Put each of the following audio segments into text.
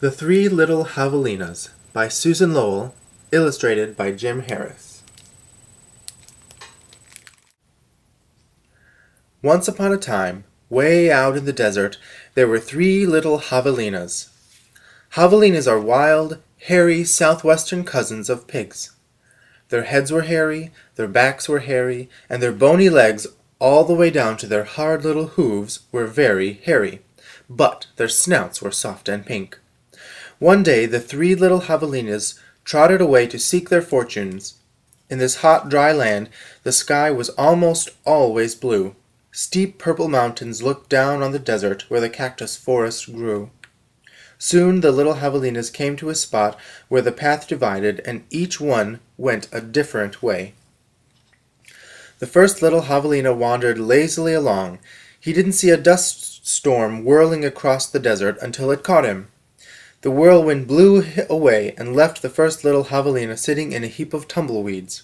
The Three Little Javelinas by Susan Lowell, illustrated by Jim Harris. Once upon a time, way out in the desert, there were three little javelinas. Javelinas are wild, hairy southwestern cousins of pigs. Their heads were hairy, their backs were hairy, and their bony legs all the way down to their hard little hooves were very hairy, but their snouts were soft and pink. One day the three little javelinas trotted away to seek their fortunes. In this hot, dry land, the sky was almost always blue. Steep purple mountains looked down on the desert where the cactus forest grew. Soon the little javelinas came to a spot where the path divided, and each one went a different way. The first little javelina wandered lazily along. He didn't see a dust storm whirling across the desert until it caught him. The whirlwind blew away and left the first little javelina sitting in a heap of tumbleweeds.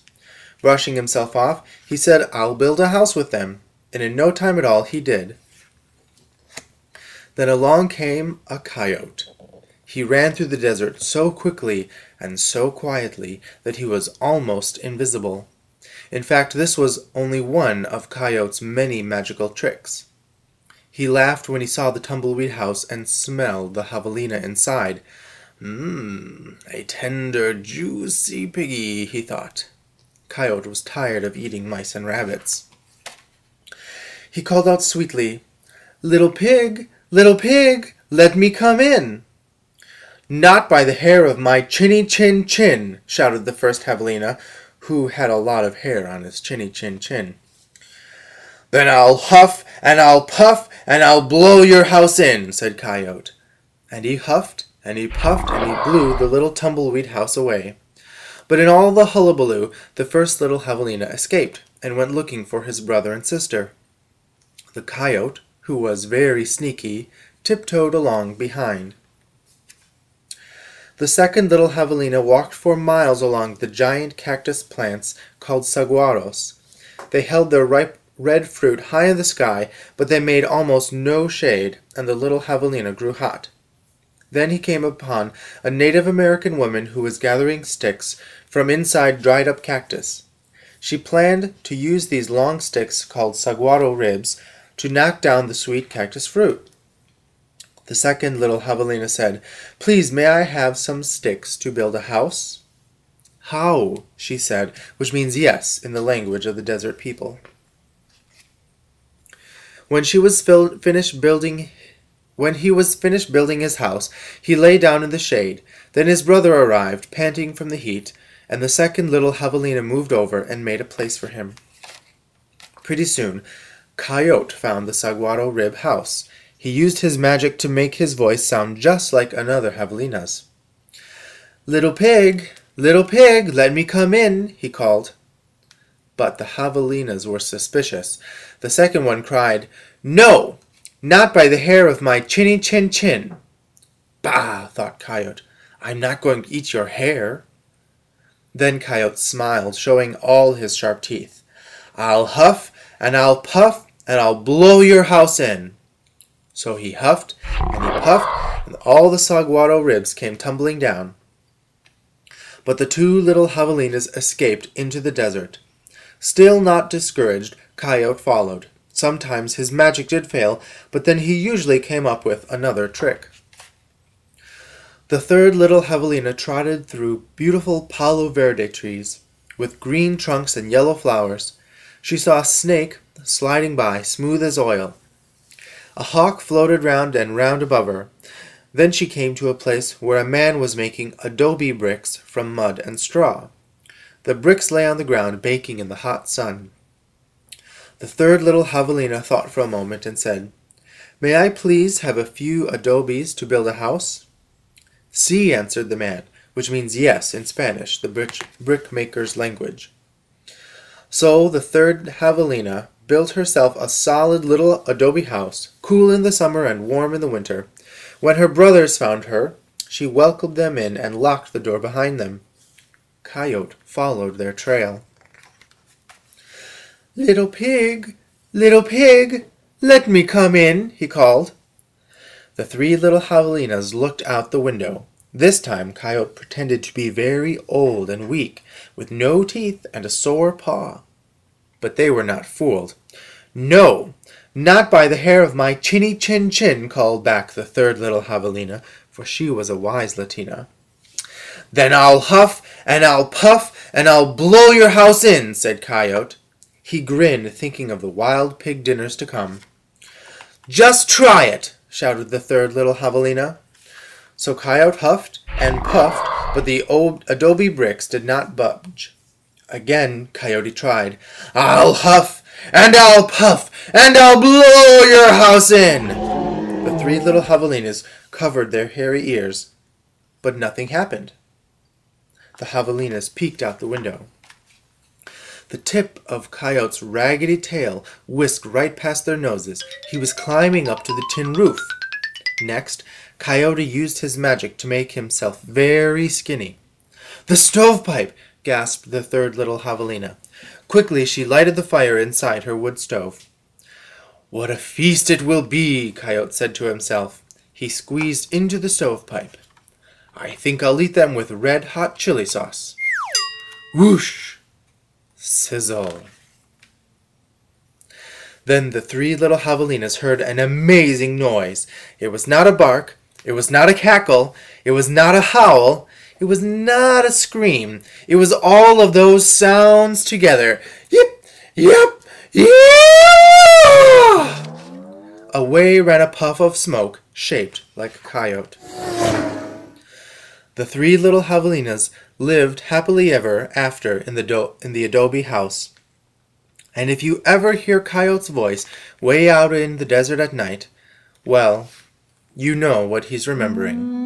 Brushing himself off, he said, "I'll build a house with them." And in no time at all he did. Then along came a coyote. He ran through the desert so quickly and so quietly that he was almost invisible. In fact, this was only one of Coyote's many magical tricks. He laughed when he saw the tumbleweed house and smelled the javelina inside. A tender, juicy piggy, he thought. Coyote was tired of eating mice and rabbits. He called out sweetly, little pig, let me come in." "Not by the hair of my chinny chin chin," shouted the first javelina, who had a lot of hair on his chinny chin chin. "Then I'll huff, and I'll puff, and I'll blow your house in," said Coyote. And he huffed, and he puffed, and he blew the little tumbleweed house away. But in all the hullabaloo, the first little javelina escaped, and went looking for his brother and sister. The coyote, who was very sneaky, tiptoed along behind. The second little javelina walked for miles along the giant cactus plants called saguaros. They held their ripe red fruit high in the sky, but they made almost no shade, and the little javelina grew hot. Then he came upon a Native American woman who was gathering sticks from inside dried-up cactus. She planned to use these long sticks, called saguaro ribs, to knock down the sweet cactus fruit. The second little javelina said, "Please, may I have some sticks to build a house?" "How?" she said, which means yes in the language of the desert people. When he was finished building his house, he lay down in the shade. Then his brother arrived, panting from the heat, and the second little javelina moved over and made a place for him. Pretty soon, Coyote found the saguaro rib house. He used his magic to make his voice sound just like another javelina's. Little pig, let me come in," he called. But the javelinas were suspicious. The second one cried, "No, not by the hair of my chinny chin chin." "Bah," thought Coyote, "I'm not going to eat your hair." Then Coyote smiled, showing all his sharp teeth. "I'll huff, and I'll puff, and I'll blow your house in." So he huffed, and he puffed, and all the saguaro ribs came tumbling down. But the two little javelinas escaped into the desert. Still not discouraged, Coyote followed. Sometimes his magic did fail, but then he usually came up with another trick. The third little javelina trotted through beautiful palo verde trees, with green trunks and yellow flowers. She saw a snake sliding by, smooth as oil. A hawk floated round and round above her. Then she came to a place where a man was making adobe bricks from mud and straw. The bricks lay on the ground, baking in the hot sun. The third little javelina thought for a moment and said, "May I please have a few adobes to build a house?" "Sí," answered the man, which means yes in Spanish, the brickmaker's language. So the third javelina built herself a solid little adobe house, cool in the summer and warm in the winter. When her brothers found her, she welcomed them in and locked the door behind them. Coyote followed their trail. Little pig, let me come in," he called. The three little javelinas looked out the window. This time Coyote pretended to be very old and weak, with no teeth and a sore paw. But they were not fooled. "No, not by the hair of my chinny chin chin," called back the third little javelina, for she was a wise Latina. "Then I'll huff, and I'll puff, and I'll blow your house in," said Coyote. He grinned, thinking of the wild pig dinners to come. "Just try it!" shouted the third little javelina. So Coyote huffed and puffed, but the adobe bricks did not budge. Again Coyote tried. "I'll huff, and I'll puff, and I'll blow your house in!" The three little javelinas covered their hairy ears, but nothing happened. The javelinas peeked out the window. The tip of Coyote's raggedy tail whisked right past their noses. He was climbing up to the tin roof. Next, Coyote used his magic to make himself very skinny. "The stovepipe!" gasped the third little javelina. Quickly she lighted the fire inside her wood stove. "What a feast it will be!" Coyote said to himself. He squeezed into the stovepipe. "I think I'll eat them with red-hot chili sauce." Whoosh! Sizzle! Then the three little javelinas heard an amazing noise. It was not a bark. It was not a cackle. It was not a howl. It was not a scream. It was all of those sounds together. Yip! Yip! Yeah! Away ran a puff of smoke, shaped like a coyote. The three little javelinas lived happily ever after in the adobe house. And if you ever hear Coyote's voice way out in the desert at night, well, you know what he's remembering.